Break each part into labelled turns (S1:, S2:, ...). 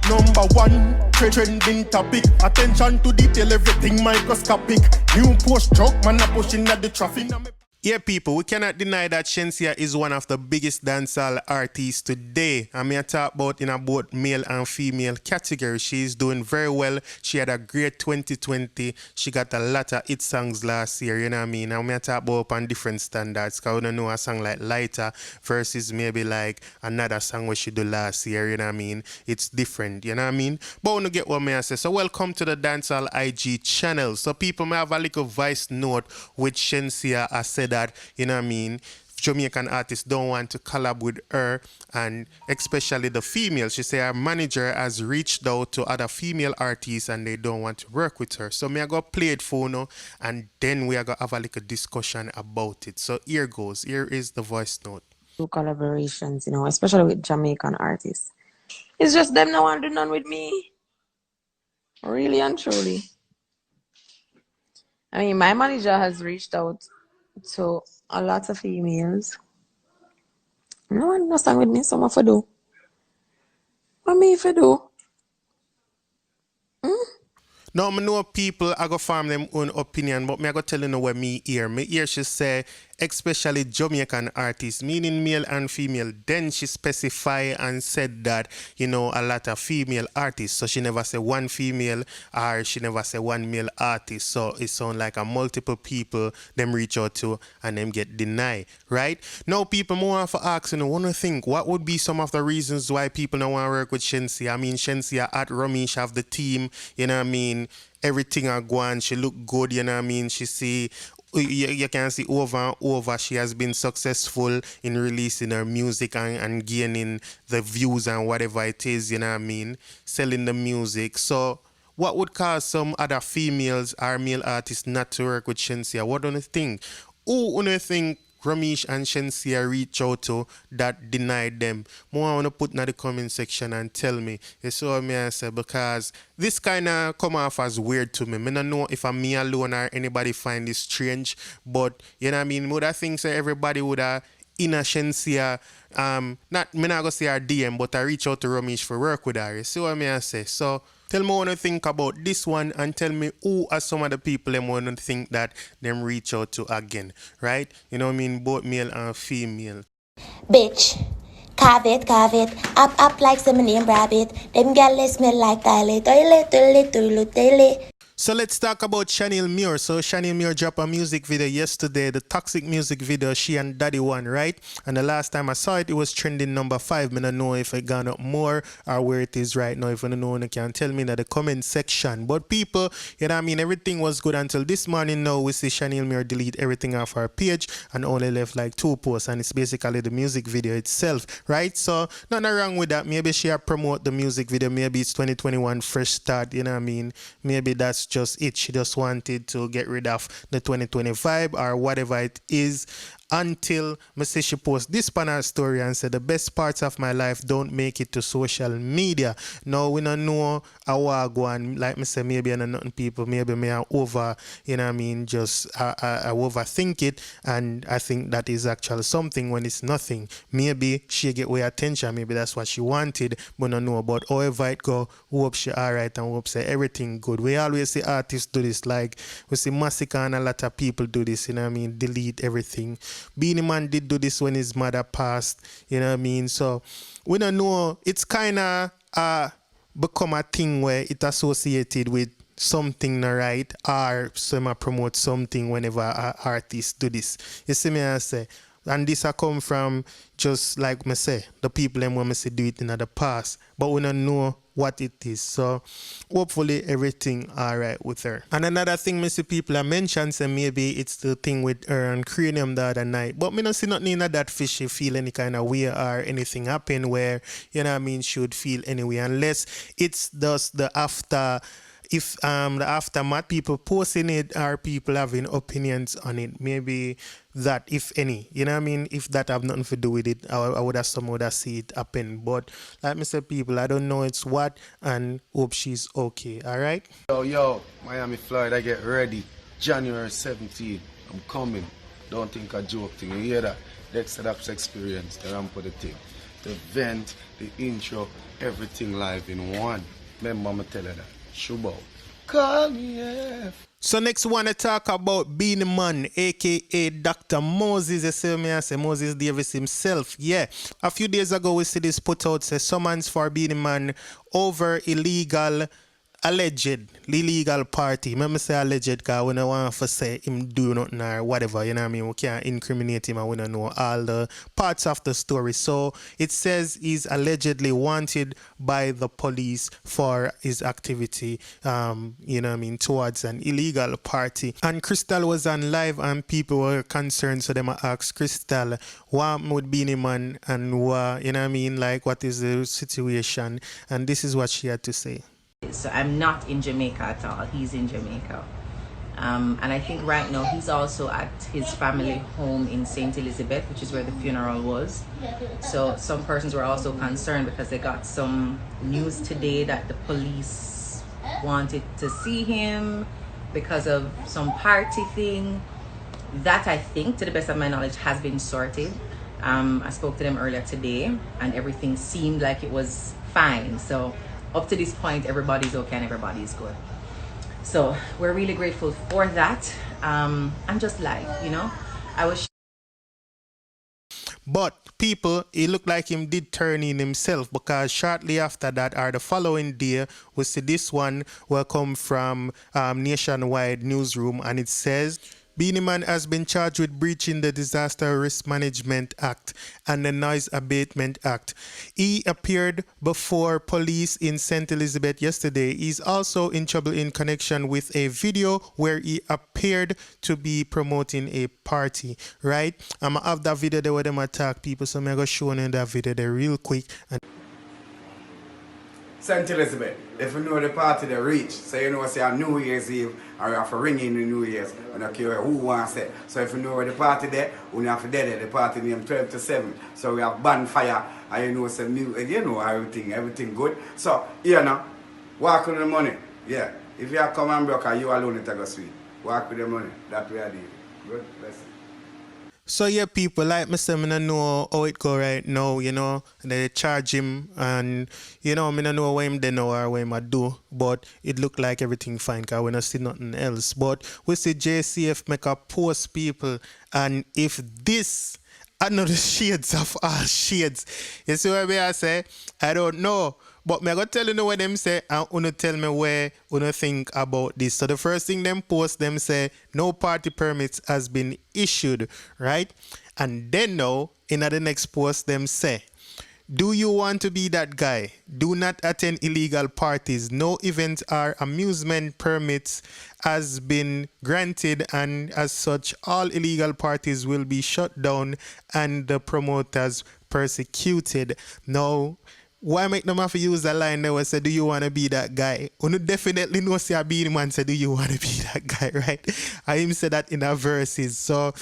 S1: Number one, trending topic. Attention to detail, everything microscopic. New post truck, man a pushing at the traffic. Yeah, people, we cannot deny that Shenseea is one of the biggest dancehall artists today. I'm here to talk about in both male and female category. She's doing very well. She had a great 2020. She got a lot of hit songs last year, you know what I mean? I'm here to talk about on different standards, because we don't know a song like Lighter versus maybe like another song where she did last year, you know what I mean? It's different, you know what I mean? But I want to get what I say. So welcome to the Dancehall IG channel. So people may have a little voice note with Shenseea. I said that, you know what I mean, Jamaican artists don't want to collab with her, and especially the female. She say her manager has reached out to other female artists and they don't want to work with her. So me I go play it for now, and then we are going to have a little discussion about it. So here goes. Here is the voice note.
S2: Do collaborations, you know, especially with Jamaican artists. It's just them no want to do none with me. Really and truly. I mean, my manager has reached out to a lot of females. No one no stand with me, so what I do? What me if I do?
S1: Now, I know people I go form them own opinion, but me I go tell you what me hear. Me hear she say, especially Jamaican artists, meaning male and female. Then she specify and said that, you know, a lot of female artists. So she never say one female, or she never say one male artist. So it sound like a multiple people them reach out to and them get denied, right? Now people more want to ask, you know, want to think what would be some of the reasons why people don't want to work with Shenseea. I mean, Shenseea at Ramesh have the team, you know what I mean? Everything are going, she look good, you know what I mean? She see, you can see over and over she has been successful in releasing her music and gaining the views and whatever it is, you know what I mean? Selling the music. So what would cause some other females or male artists not to work with Shenseea? What do you think? Who do you think Ramesh and Shenseea reach out to that denied them? More I want to put in the comment section and tell me. You see what I say? Because this kind of come off as weird to me. I don't know if I'm me alone or anybody find this strange, but you know what I mean? Would I think so everybody would have in a Shenseea, not gonna say her DM, but I reach out to Ramesh for work with her. You see what I say? So tell me what you think about this one, and tell me who are some of the people them want to think that them reach out to again, right? You know what I mean? Both male and female.
S3: Bitch, carve it, up like some name rabbit. Them gals smell like toilet.
S1: So let's talk about Chanel Muir. So Chanel Muir dropped a music video yesterday, the Toxic music video, she and Daddy one, right? And the last time I saw it, it was trending number 5. I don't know if it gone up more or where it is right now. If you don't know, you can tell me in the comment section. But people, you know what I mean, everything was good until this morning. Now we see Chanel Muir delete everything off her page and only left like 2 posts, and it's basically the music video itself, right? So nothing wrong with that. Maybe she promote the music video. Maybe it's 2021 fresh start, you know what I mean? Maybe that's just it. She just wanted to get rid of the 2020 vibe or whatever it is, until she post this panel story and said the best parts of my life don't make it to social media. Now we don't know how I go, and like me say, maybe I know nothing people, maybe me are over, you know what I mean, just I overthink it, and I think that is actually something when it's nothing. Maybe she get way attention, maybe that's what she wanted, but I don't know. But however it go, hope she alright and hope say everything good. We always see artists do this, like we see Massacre and a lot of people do this, you know what I mean, delete everything. Beenieman did do this when his mother passed, you know what I mean? So we don't know. It's kind of become a thing where it associated with something not right, or some promote something whenever artists do this. You see me I say? And this come from, just like me say, the people them when me say do it in the past, but we don't know what it is. So hopefully everything all right with her. And another thing me see people are mentioned, say maybe it's the thing with her and Cranium the other night, but me don't see nothing in that fishy feel any kind of way or anything happen where, you know what I mean, should feel anyway, unless it's just the after. If the aftermath, people posting it or people having opinions on it, maybe that, if any, you know what I mean, if that have nothing to do with it, I would have some would have see it happen. But like me say, people, I don't know it's what, and hope she's okay. All right.
S4: Yo, Miami, Florida, get ready. January 17th, I'm coming. Don't think a joke thing. You hear that? Dexter Daps experience, the ramp of the thing. the vent, the intro, everything live in one. Remember me tell you that. Shubo. Call me F.
S1: So next one to talk about Beenieman, aka Dr. Moses. You see me, I say Moses Davis himself. Yeah. A few days ago we see this put out say summons for Beenieman over alleged illegal party. Remember say alleged because we don't want to say him do nothing or whatever, you know what I mean? We can't incriminate him and we don't know all the parts of the story. So it says he's allegedly wanted by the police for his activity, you know what I mean, towards an illegal party. And Crystal was on live and people were concerned, so they asked Crystal, what would Beenieman and what, you know what I mean, like what is the situation? And this is what she had to say.
S5: So I'm not in Jamaica at all. He's in Jamaica. And I think right now he's also at his family home in St. Elizabeth, which is where the funeral was. So some persons were also concerned because they got some news today that the police wanted to see him because of some party thing. That, I think, to the best of my knowledge, has been sorted. I spoke to them earlier today and everything seemed like it was fine. So up to this point, everybody's okay and everybody's good. So we're really grateful for that. And just like, you know, I was.
S1: But people, it looked like him did turn in himself, because shortly after that, or the following day, we see this one will come from Nationwide Newsroom, and it says, Beenieman has been charged with breaching the Disaster Risk Management Act and the Noise Abatement Act. He appeared before police in St. Elizabeth yesterday. He's also in trouble in connection with a video where he appeared to be promoting a party, right? I'm going to have that video there where them attack people, so I'm going to show you that video there real quick. And
S6: St. Elizabeth, if you know the party they reach, so you know say on New Year's Eve, or you have to ring in the New Year's, and I care who wants it. So if you know where the party there, you have to there, the party name 12 to 7. So we have bonfire, and you know some music, you know everything good. So, you know, walk with the money. Yeah. If you have come and broke, you alone it go sweet. Walk with the money. That way I did. Good, bless you.
S1: so yeah, people, like me say, I don't know how it go right now, you know. They charge him and, you know, I don't know what him they know or what him I do. But it look like everything fine because we don't see nothing else. But we see J.C.F make a post, people. And if this, I know the shades of all shades. You see what I say? I don't know. But me I go tell you what them say and you tell me where you think about this. So the first thing them post, them say no party permits has been issued, right? And then now in the next post them say, do you want to be that guy? Do not attend illegal parties. No event or amusement permits has been granted, and as such all illegal parties will be shut down and the promoters persecuted. Now, why make them have to use that line there where say, do you want to be that guy? You definitely know say a Beenieman say, do you want to be that guy, right? I him say that in a verses. So,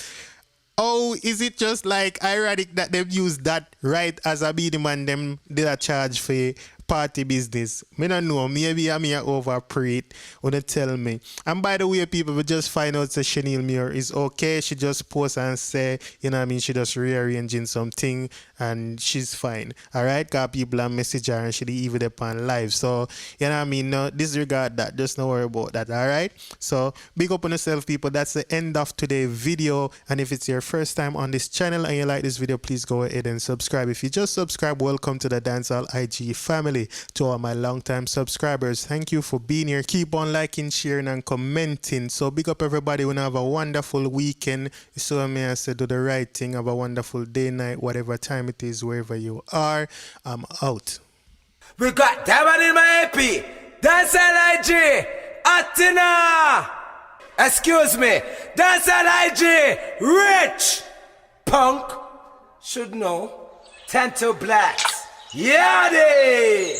S1: oh, is it just like ironic that they've used that right as a Beenieman them did a charge for party business? Me don't know. Maybe I'm here overpray it. Wanna tell me. And by the way, people, we just find out that Shenseea Muir is okay. She just post and say, you know what I mean, she just rearranging something and she's fine. Alright? Because people are message her and she leave it up on live. So, you know what I mean? No, disregard that. Just don't worry about that. Alright? So, big up on yourself, people. That's the end of today's video. And if it's your first time on this channel and you like this video, please go ahead and subscribe. If you just subscribe, welcome to the Dancehall IG family. To all my long-time subscribers, thank you for being here. Keep on liking, sharing, and commenting. So big up everybody. We're gonna have a wonderful weekend. So may I say, do the right thing. Have a wonderful day, night, whatever time it is, wherever you are. I'm out.
S7: We got Diamond in my AP. Dancehall IG. Atina. Excuse me. Dancehall IG. Rich. Punk. Should know. 10 to blacks. Yeah, they.